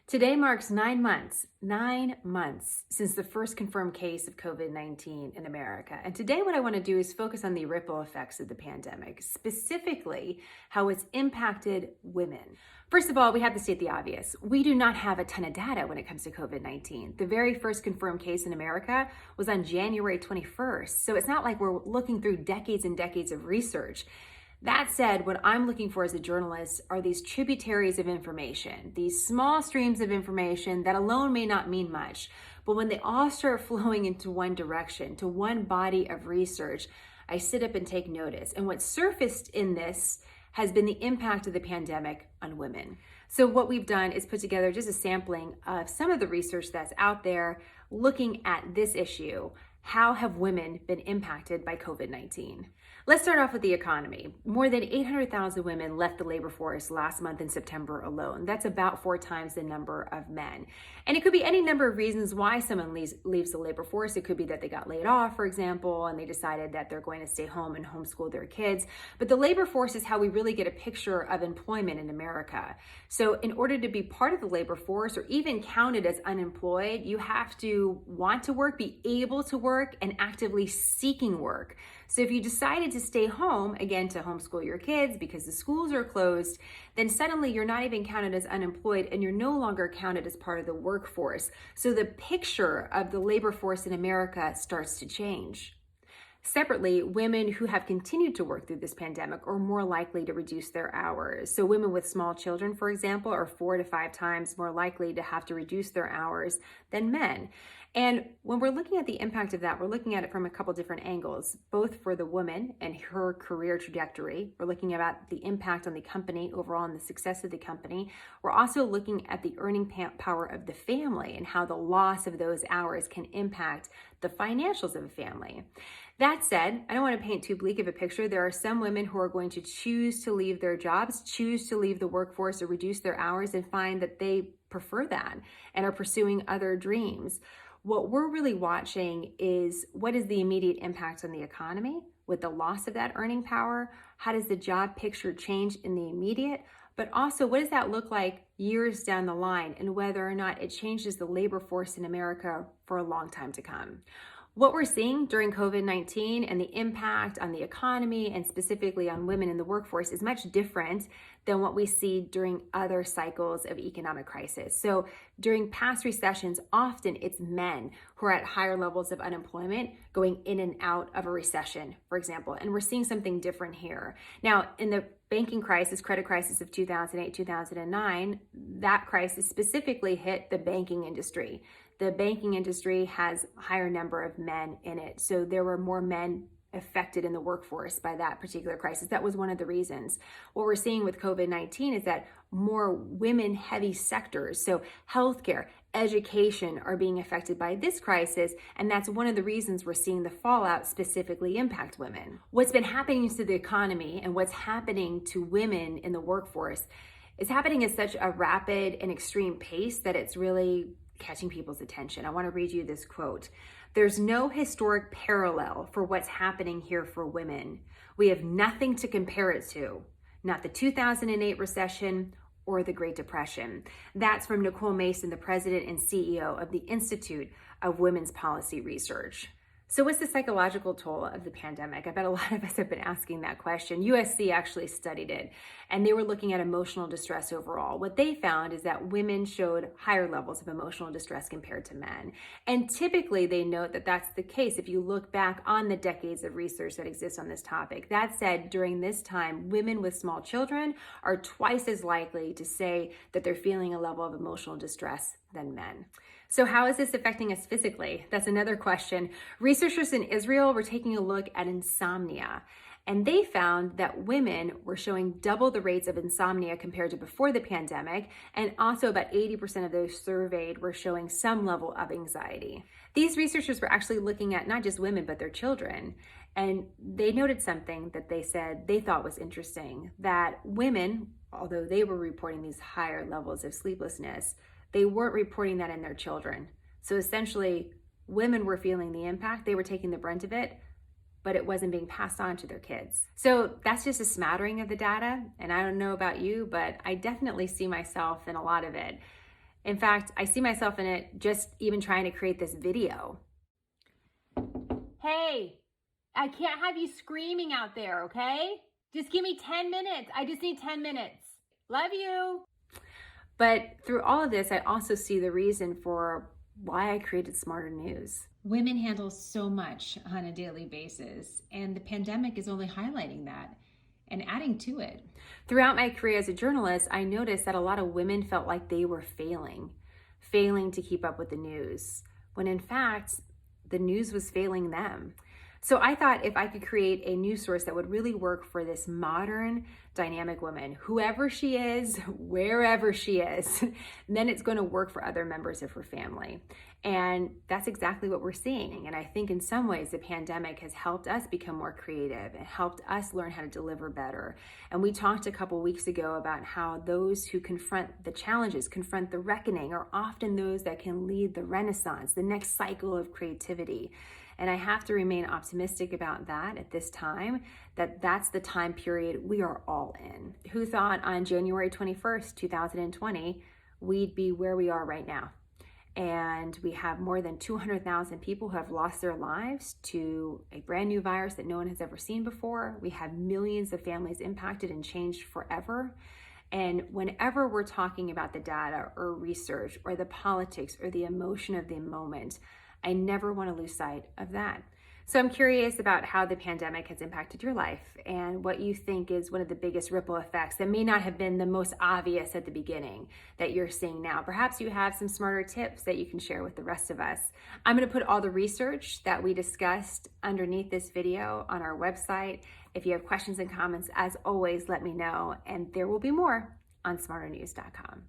Today marks 9 months since the first confirmed case of COVID-19 in America. And today, what I want to do is focus on the ripple effects of the pandemic, specifically how it's impacted women. First of all, we have to state the obvious. We do not have a ton of data when it comes to COVID-19. The very first confirmed case in America was on January 21st. So it's not like we're looking through decades and decades of research. That said, what I'm looking for as a journalist are these tributaries of information, these small streams of information that alone may not mean much, but when they all start flowing into one direction, to one body of research, I sit up and take notice. And what surfaced in this has been the impact of the pandemic on women. So what we've done is put together just a sampling of some of the research that's out there looking at this issue. How have women been impacted by COVID-19? Let's start off with the economy. More than 800,000 women left the labor force last month in September alone. That's about 4 times the number of men. And it could be any number of reasons why someone leaves the labor force. It could be that they got laid off, for example, and they decided that they're going to stay home and homeschool their kids. But the labor force is how we really get a picture of employment in America. So in order to be part of the labor force or even counted as unemployed, you have to want to work, be able to work, and actively seeking work. So if you decided to stay home, again, to homeschool your kids because the schools are closed, then suddenly you're not even counted as unemployed and you're no longer counted as part of the workforce. So the picture of the labor force in America starts to change. Separately, women who have continued to work through this pandemic are more likely to reduce their hours. So women with small children, for example, are 4 to 5 times more likely to have to reduce their hours than men. And when we're looking at the impact of that, we're looking at it from a couple different angles, both for the woman and her career trajectory. We're looking about the impact on the company overall and the success of the company. We're also looking at the earning power of the family and how the loss of those hours can impact the financials of a family. That said, I don't want to paint too bleak of a picture. There are some women who are going to choose to leave their jobs, choose to leave the workforce or reduce their hours and find that they prefer that and are pursuing other dreams. What we're really watching is what is the immediate impact on the economy with the loss of that earning power? How does the job picture change in the immediate? But also, what does that look like years down the line and whether or not it changes the labor force in America for a long time to come? What we're seeing during COVID-19 and the impact on the economy and specifically on women in the workforce is much different than what we see during other cycles of economic crisis. So during past recessions, often it's men who are at higher levels of unemployment going in and out of a recession, for example. And we're seeing something different here. Now, in the banking crisis, credit crisis of 2008, 2009, that crisis specifically hit the banking industry. The banking industry has a higher number of men in it. So there were more men affected in the workforce by that particular crisis. That was one of the reasons. What we're seeing with COVID-19 is that more women-heavy sectors, so healthcare, education, are being affected by this crisis, and that's one of the reasons we're seeing the fallout specifically impact women. What's been happening to the economy and what's happening to women in the workforce is happening at such a rapid and extreme pace that it's really catching people's attention. I want to read you this quote. "There's no historic parallel for what's happening here for women. We have nothing to compare it to, not the 2008 recession or the Great Depression." That's from Nicole Mason, the president and CEO of the Institute of Women's Policy Research. So what's the psychological toll of the pandemic? I bet a lot of us have been asking that question. USC actually studied it, and they were looking at emotional distress overall. What they found is that women showed higher levels of emotional distress compared to men. And typically they note that that's the case if you look back on the decades of research that exists on this topic. That said, during this time, women with small children are twice as likely to say that they're feeling a level of emotional distress than men. So how is this affecting us physically? That's another question. Researchers in Israel were taking a look at insomnia, and they found that women were showing double the rates of insomnia compared to before the pandemic, and also about 80% of those surveyed were showing some level of anxiety. These researchers were actually looking at not just women, but their children, and they noted something that they said they thought was interesting, that women, although they were reporting these higher levels of sleeplessness, they weren't reporting that in their children. So essentially, women were feeling the impact, they were taking the brunt of it, but it wasn't being passed on to their kids. So that's just a smattering of the data. And I don't know about you, but I definitely see myself in a lot of it. In fact, I see myself in it just even trying to create this video. Hey, I can't have you screaming out there, okay? Just give me 10 minutes. I just need 10 minutes. Love you. But through all of this, I also see the reason for why I created Smarter News. Women handle so much on a daily basis, and the pandemic is only highlighting that and adding to it. Throughout my career as a journalist, I noticed that a lot of women felt like they were failing to keep up with the news, when in fact, the news was failing them. So I thought if I could create a news source that would really work for this modern, dynamic woman, whoever she is, wherever she is, then it's going to work for other members of her family. And that's exactly what we're seeing. And I think in some ways, the pandemic has helped us become more creative and helped us learn how to deliver better. And we talked a couple weeks ago about how those who confront the challenges, confront the reckoning, are often those that can lead the renaissance, the next cycle of creativity. And I have to remain optimistic about that at this time, that that's the time period we are all in. Who thought on January 21st, 2020, we'd be where we are right now? And we have more than 200,000 people who have lost their lives to a brand new virus that no one has ever seen before. We have millions of families impacted and changed forever. And whenever we're talking about the data or research or the politics or the emotion of the moment, I never want to lose sight of that. So I'm curious about how the pandemic has impacted your life and what you think is one of the biggest ripple effects that may not have been the most obvious at the beginning that you're seeing now. Perhaps you have some smarter tips that you can share with the rest of us. I'm going to put all the research that we discussed underneath this video on our website. If you have questions and comments, as always, let me know, and there will be more on smarternews.com.